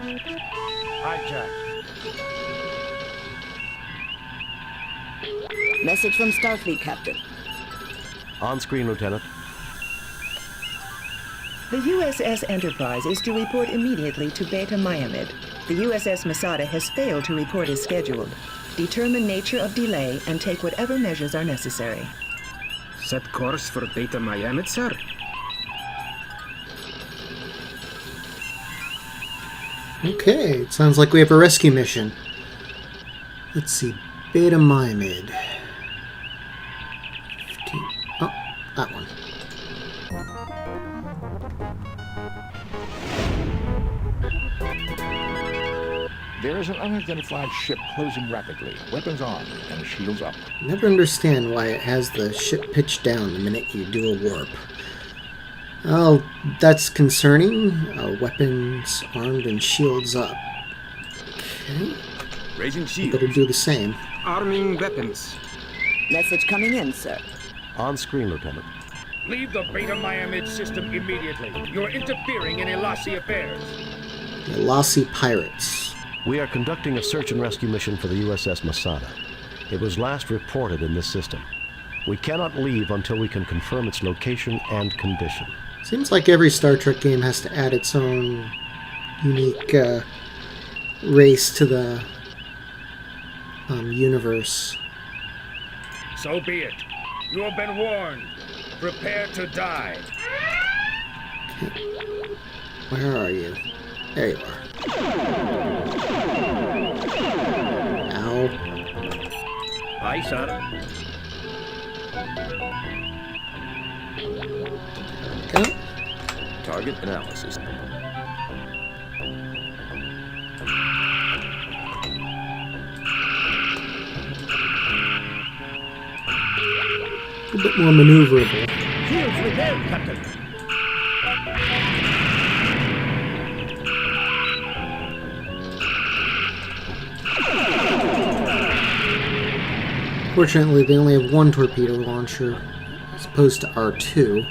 Hijacked. Message from Starfleet, Captain. On screen, Lieutenant. The USS Enterprise is to report immediately to Beta Miamid. The USS Masada has failed to report as scheduled. Determine nature of delay and take whatever measures are necessary. Set course for Beta Miamid, sir. Okay, it sounds like we have a rescue mission. Let's see, Beta Miamid. 15. Oh, that one. There is an unidentified ship closing rapidly, weapons on and shields up. Never understand why it has the ship pitched down the minute you do a warp. Oh, that's concerning. Weapons armed and shields up. Okay. Raising shield. Better do the same. Arming weapons. Message coming in, sir. On screen, Lieutenant. Leave the Beta Miamid system immediately. You're interfering in Elasi affairs. The Elasi pirates. We are conducting a search and rescue mission for the USS Masada. It was last reported in this system. We cannot leave until we can confirm its location and condition. Seems like every Star Trek game has to add its own unique race to the universe. So be it. You have been warned. Prepare to die. Okay. Where are you? There you are. Ow. Aye, sir. Go. Target analysis. A bit more maneuverable. Shields repaired, Captain. Fortunately, they only have one torpedo launcher, as opposed to R2.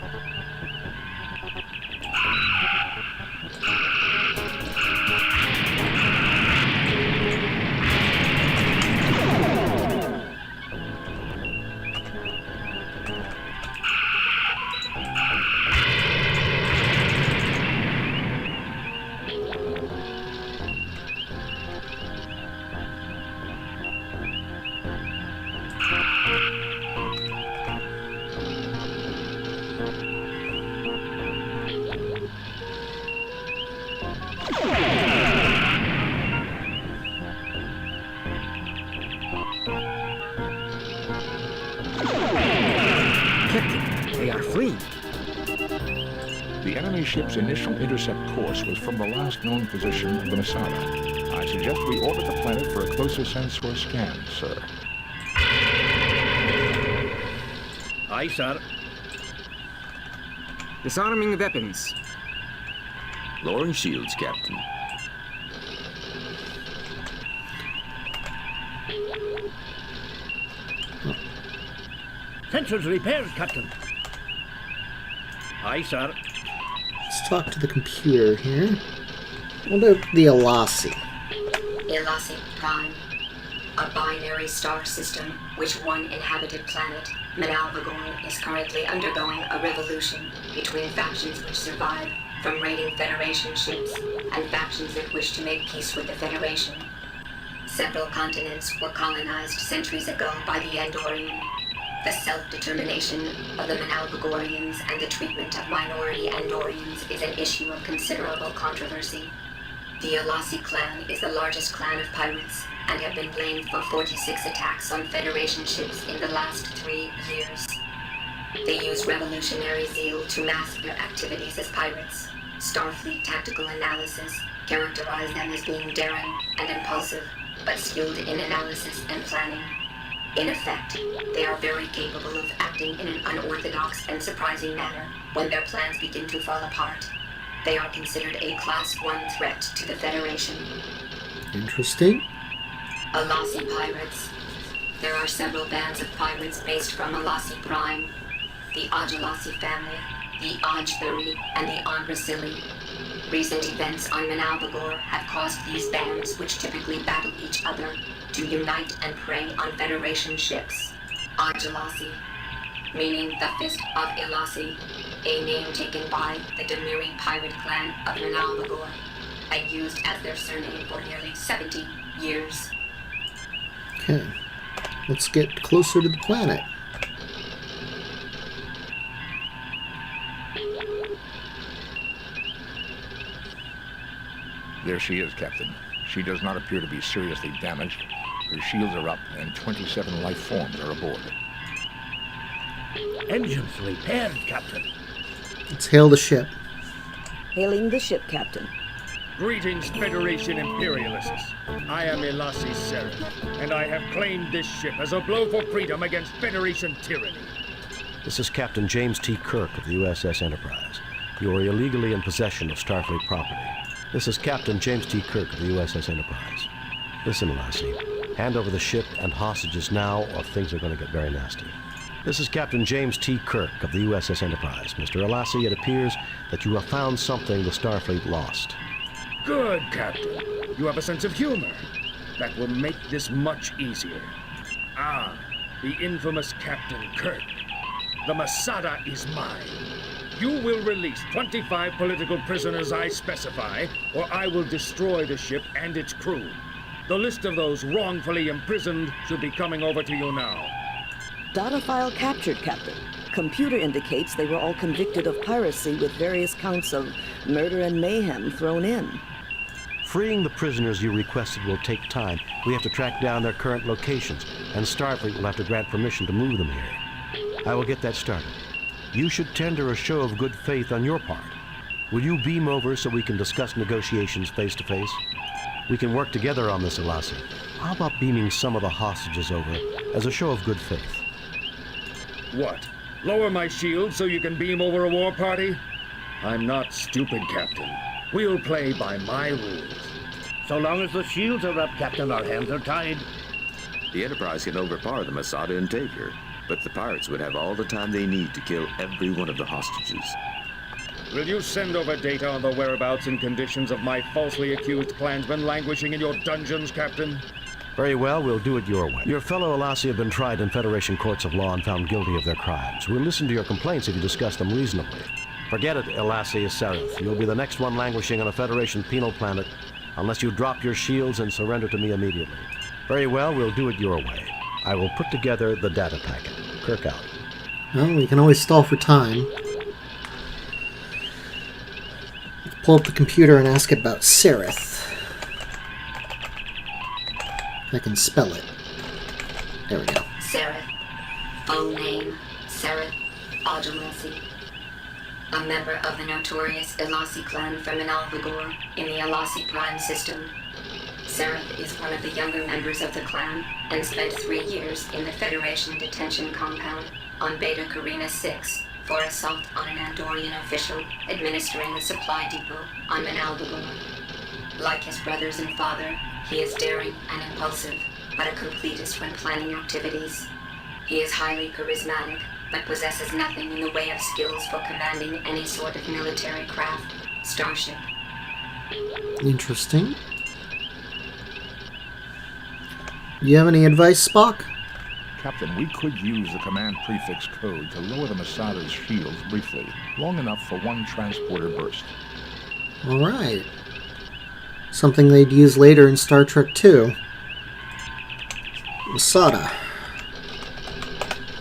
Captain, they are fleeing. The enemy ship's initial intercept course was from the last known position of the Masada. I suggest we orbit the planet for a closer sensor scan, sir. Aye, sir. Disarming weapons. Lowering shields, Captain. Sensors repaired, Captain. Aye, sir. Let's talk to the computer here. What about the Elasi? Elasi Prime, a binary star system which one inhabited planet, Manalvagorn, is currently undergoing a revolution between factions which survive from raiding Federation ships and factions that wish to make peace with the Federation. Several continents were colonized centuries ago by the Andorian. The self-determination of the Manalvagorians and the treatment of minority Andorians is an issue of considerable controversy. The Elasi clan is the largest clan of pirates and have been blamed for 46 attacks on Federation ships in the last 3 years. They use revolutionary zeal to mask their activities as pirates. Starfleet tactical analysis characterized them as being daring and impulsive, but skilled in analysis and planning. In effect, they are very capable of acting in an unorthodox and surprising manner when their plans begin to fall apart. They are considered a Class 1 threat to the Federation. Interesting. Elasi pirates. There are several bands of pirates based from Elasi Prime, the Ajalasi family, the Ajthari, and the Angrasili. Recent events on Manalbagor have caused these bands, which typically battle each other, to unite and prey on Federation ships. Ajalasi, meaning the Fist of Ilasi, a name taken by the Demiri pirate clan of Manalbagor, and used as their surname for nearly 70 years. Okay. Let's get closer to the planet. There she is, Captain. She does not appear to be seriously damaged. Her shields are up, and 27 life forms are aboard. Engines repaired, Captain. Let's hail the ship. Hailing the ship, Captain. Greetings, Federation Imperialists. I am Elasi Seraph, and I have claimed this ship as a blow for freedom against Federation tyranny. This is Captain James T. Kirk of the USS Enterprise. You are illegally in possession of Starfleet property. This is Captain James T. Kirk of the USS Enterprise. Listen, Lassie. Hand over the ship and hostages now, or things are going to get very nasty. This is Captain James T. Kirk of the USS Enterprise. Mr. Elassi, it appears that you have found something the Starfleet lost. Good, Captain. You have a sense of humor. That will make this much easier. Ah, the infamous Captain Kirk. The Masada is mine. You will release 25 political prisoners I specify, or I will destroy the ship and its crew. The list of those wrongfully imprisoned should be coming over to you now. Data file captured, Captain. Computer indicates they were all convicted of piracy with various counts of murder and mayhem thrown in. Freeing the prisoners you requested will take time. We have to track down their current locations, and Starfleet will have to grant permission to move them here. I will get that started. You should tender a show of good faith on your part. Will you beam over so we can discuss negotiations face to face? We can work together on this, Elasi. How about beaming some of the hostages over as a show of good faith? What? Lower my shield so you can beam over a war party? I'm not stupid, Captain. We'll play by my rules. So long as the shields are up, Captain, our hands are tied. The Enterprise can overpower the Masada and take her, but the pirates would have all the time they need to kill every one of the hostages. Will you send over data on the whereabouts and conditions of my falsely accused clansmen languishing in your dungeons, Captain? Very well, we'll do it your way. Your fellow Elasi have been tried in Federation courts of law and found guilty of their crimes. We'll listen to your complaints if you discuss them reasonably. Forget it, Elasi Seraph. You'll be the next one languishing on a Federation penal planet unless you drop your shields and surrender to me immediately. Very well, we'll do it your way. I will put together the data packet. Kirk out. Well, we can always stall for time. Let's pull up the computer and ask it about Seraph. If I can spell it. There we go. Seraph. Full name, Seraph Ajalasi. A member of the notorious Elasi clan from Manalbagor in the Elasi Prime system. Seraph is one of the younger members of the clan and spent 3 years in the Federation detention compound on Beta Carina 6 for assault on an Andorian official administering the supply depot on Manalbagor. Like his brothers and father, he is daring and impulsive, but a completist when planning activities. He is highly charismatic, but possesses nothing in the way of skills for commanding any sort of military craft, starship. Interesting. You have any advice, Spock? Captain, we could use the command prefix code to lower the Masada's shields briefly, long enough for one transporter burst. Alright. Something they'd use later in Star Trek II. Masada.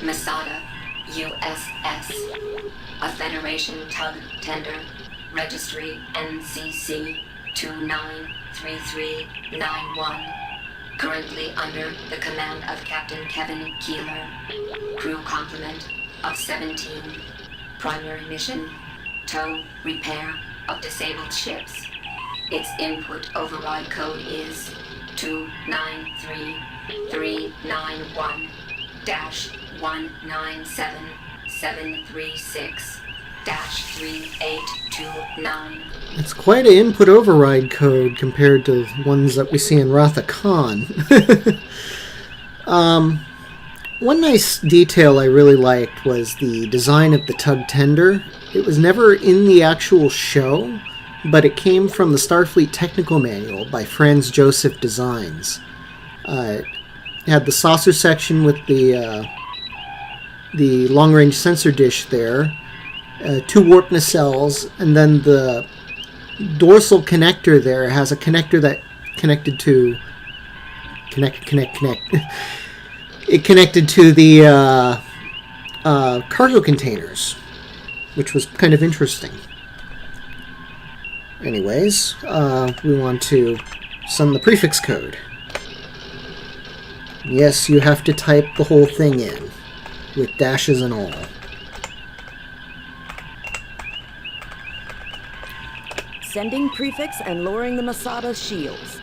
Masada, USS. A Federation tug tender. Registry NCC 293391. Currently under the command of Captain Kevin Keeler. Crew complement of 17. Primary mission, tow, repair of disabled ships. Its input override code is 293-391-197736-3829. It's quite an input override code compared to ones that we see in Ratha Khan. One nice detail I really liked was the design of the tug tender. It was never in the actual show, but it came from the Starfleet Technical Manual by Franz Joseph Designs. It had the saucer section with the long-range sensor dish there, 2 warp nacelles, and then the dorsal connector there has a connector that connected to it connected to the cargo containers, which was kind of interesting. Anyways, we want to send the prefix code. Yes, you have to type the whole thing in, with dashes and all. Sending prefix and lowering the Masada shields.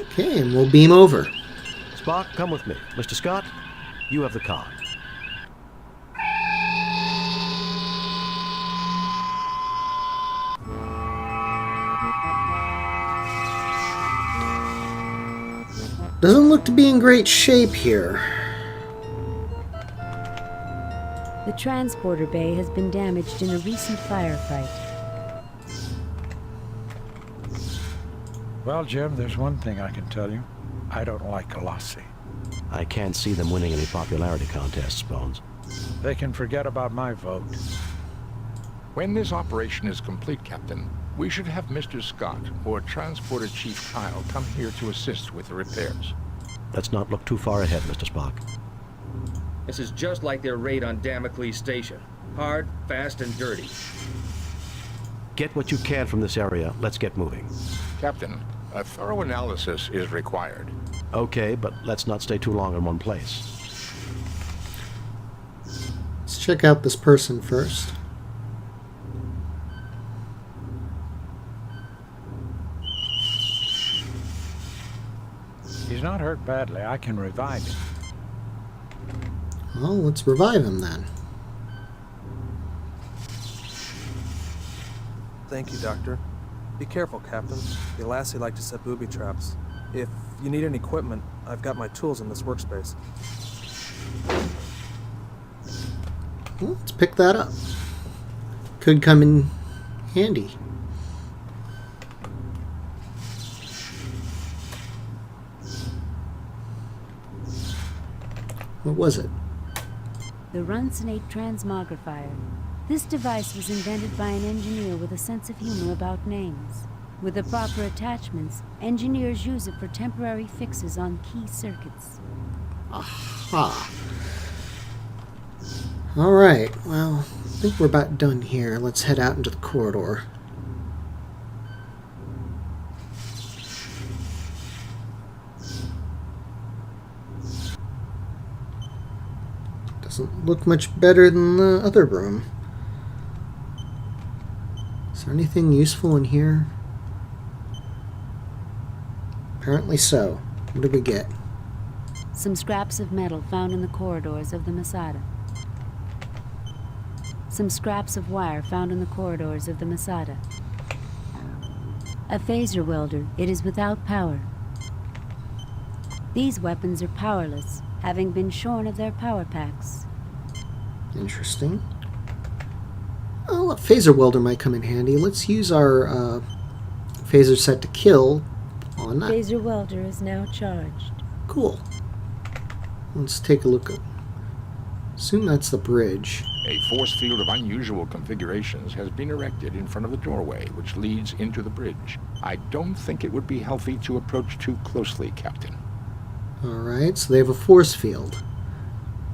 Okay, and we'll beam over. Spock, come with me. Mr. Scott, you have the con. Doesn't look to be in great shape here. The transporter bay has been damaged in a recent firefight. Well, Jim, there's one thing I can tell you. I don't like Colossi. I can't see them winning any popularity contests, Bones. They can forget about my vote. When this operation is complete, Captain, we should have Mr. Scott or Transporter Chief Kyle come here to assist with the repairs. Let's not look too far ahead, Mr. Spock. This is just like their raid on Damocles Station. Hard, fast, and dirty. Get what you can from this area. Let's get moving. Captain, a thorough analysis is required. Okay, but let's not stay too long in one place. Let's check out this person first. He's not hurt badly. I can revive him. Well, let's revive him then. Thank you, Doctor. Be careful, Captain. The Lassie like to set booby traps. If you need any equipment, I've got my tools in this workspace. Well, let's pick that up. Could come in handy. What was it? The Runsonate transmogrifier. This device was invented by an engineer with a sense of humor about names. With the proper attachments, engineers use it for temporary fixes on key circuits. Aha. Alright, well, I think we're about done here. Let's head out into the corridor. Doesn't look much better than the other room. Is there anything useful in here? Apparently so. What did we get? Some scraps of metal found in the corridors of the Masada. Some scraps of wire found in the corridors of the Masada. A phaser welder. It is without power. These weapons are powerless, having been shorn of their power packs. Interesting. Well, a phaser welder might come in handy. Let's use our phaser set to kill on that. Phaser welder is now charged. Cool. Let's take a look. Assume that's the bridge. A force field of unusual configurations has been erected in front of the doorway, which leads into the bridge. I don't think it would be healthy to approach too closely, Captain. Alright, so they have a force field.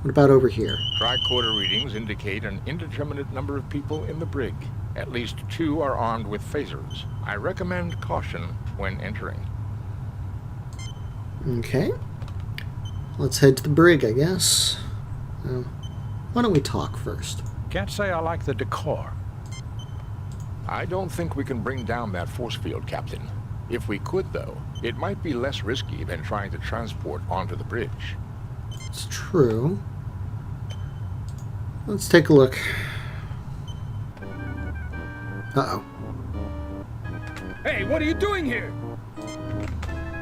What about over here? Tricorder readings indicate an indeterminate number of people in the brig. At least 2 are armed with phasers. I recommend caution when entering. Okay. Let's head to the brig, I guess. Why don't we talk first? Can't say I like the decor. I don't think we can bring down that force field, Captain. If we could, though, it might be less risky than trying to transport onto the bridge. It's true. Let's take a look. Uh-oh. Hey, what are you doing here?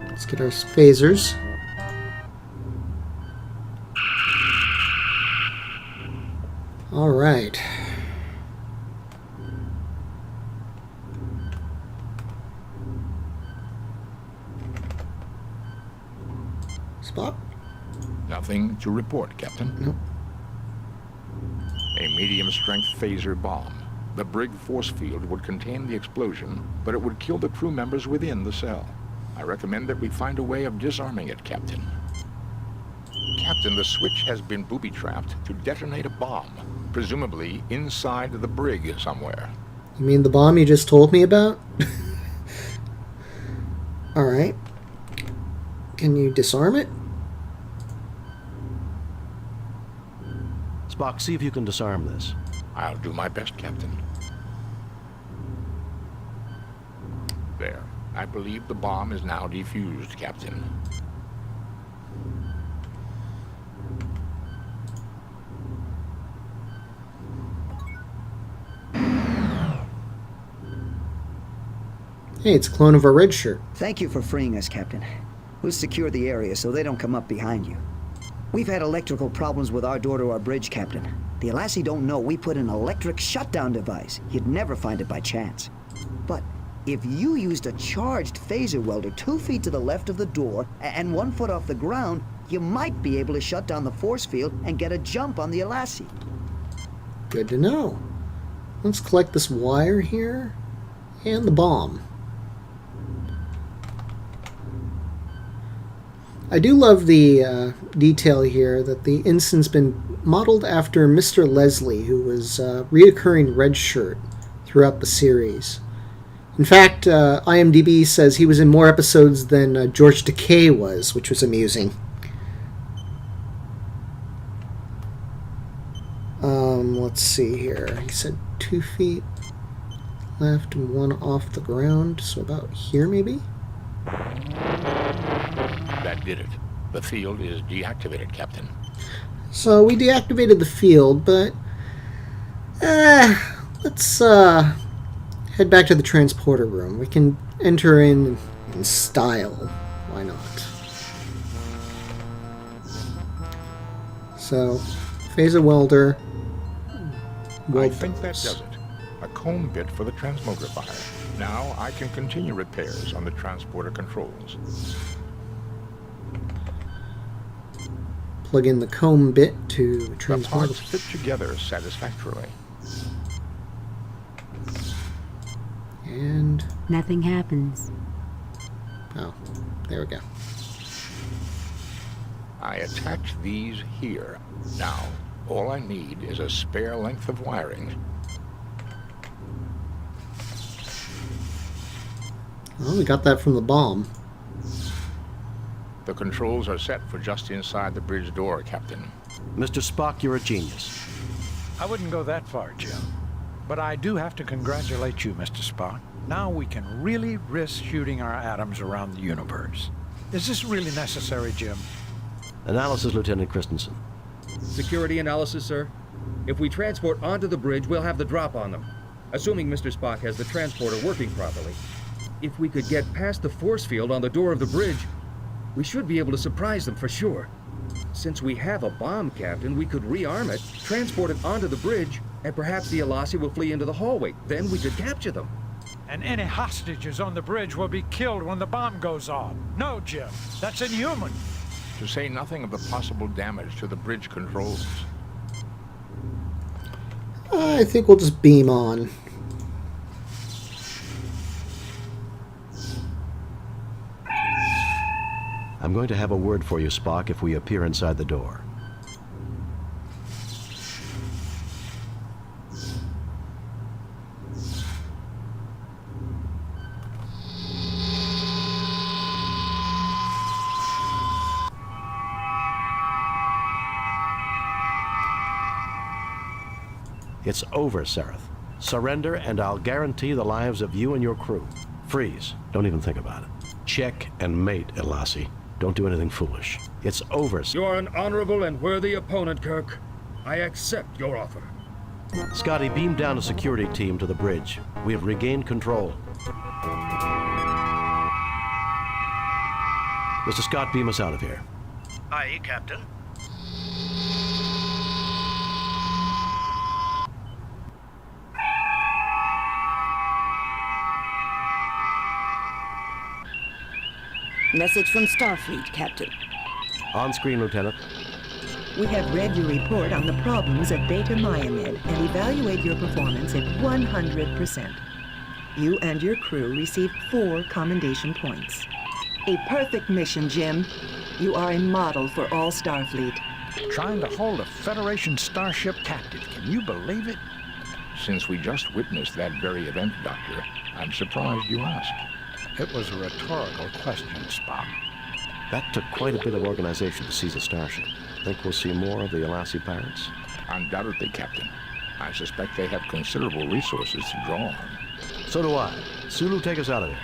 Let's get our phasers. Alright. Spock? Nothing to report, Captain. Nope. A medium-strength phaser bomb. The brig force field would contain the explosion, but it would kill the crew members within the cell. I recommend that we find a way of disarming it, Captain. Captain, the switch has been booby-trapped to detonate a bomb, presumably inside the brig somewhere. You mean the bomb you just told me about? Alright. Can you disarm it? Spock, see if you can disarm this. I'll do my best, Captain. There. I believe the bomb is now defused, Captain. Hey, it's a clone of our red shirt. Thank you for freeing us, Captain. We'll secure the area so they don't come up behind you. We've had electrical problems with our door to our bridge, Captain. The Alassi don't know we put an electric shutdown device. You'd never find it by chance. But if you used a charged phaser welder 2 feet to the left of the door and 1 foot off the ground, you might be able to shut down the force field and get a jump on the Alassi. Good to know. Let's collect this wire here and the bomb. I do love the detail here that the ensign's been modeled after Mr. Leslie, who was a reoccurring red shirt throughout the series. In fact, IMDb says he was in more episodes than George Takei was, which was amusing. Let's see here. He said 2 feet left and 1 off the ground, so about here maybe? That did it. The field is deactivated, Captain. So we deactivated the field, but let's head back to the transporter room. We can enter in style. Why not? So, phaser welder. I think that does it. A comb bit for the transmogrifier. Now I can continue repairs on the transporter controls. Plug in the comb bit to The transmogrify. parts fit together satisfactorily. And Nothing happens. oh, there we go. I attach these here. Now, all I need is a spare length of wiring. Well, we got that from the bomb. The controls are set for just inside the bridge door, Captain. Mr. Spock, you're a genius. I wouldn't go that far, Jim. But I do have to congratulate you, Mr. Spock. Now we can really risk shooting our atoms around the universe. Is this really necessary, Jim? Analysis, Lieutenant Christensen. Security analysis, sir. If we transport onto the bridge, we'll have the drop on them. Assuming Mr. Spock has the transporter working properly. If we could get past the force field on the door of the bridge, we should be able to surprise them for sure. Since we have a bomb, Captain, we could rearm it, transport it onto the bridge, and perhaps the Alassi will flee into the hallway. Then we could capture them. And any hostages on the bridge will be killed when the bomb goes off. No, Jim, that's inhuman. To say nothing of the possible damage to the bridge controls. I think we'll just beam on. I'm going to have a word for you, Spock, if we appear inside the door. It's over, Sareth. Surrender, and I'll guarantee the lives of you and your crew. Freeze. Don't even think about it. Check and mate, Alassi. Don't do anything foolish. It's over. You're an honorable and worthy opponent, Kirk. I accept your offer. Scotty, beam down a security team to the bridge. We have regained control. Mr. Scott, beam us out of here. Aye, Captain. Message from Starfleet, Captain. On screen, Lieutenant. We have read your report on the problems at Beta Myamed and evaluate your performance at 100%. You and your crew received 4 commendation points. A perfect mission, Jim. You are a model for all Starfleet. Trying to hold a Federation starship captive. Can you believe it? Since we just witnessed that very event, Doctor, I'm surprised you asked. It was a rhetorical question, Spock. That took quite a bit of organization to seize a starship. Think we'll see more of the Alassi pirates? Undoubtedly, Captain. I suspect they have considerable resources to draw on. So do I. Sulu, take us out of there.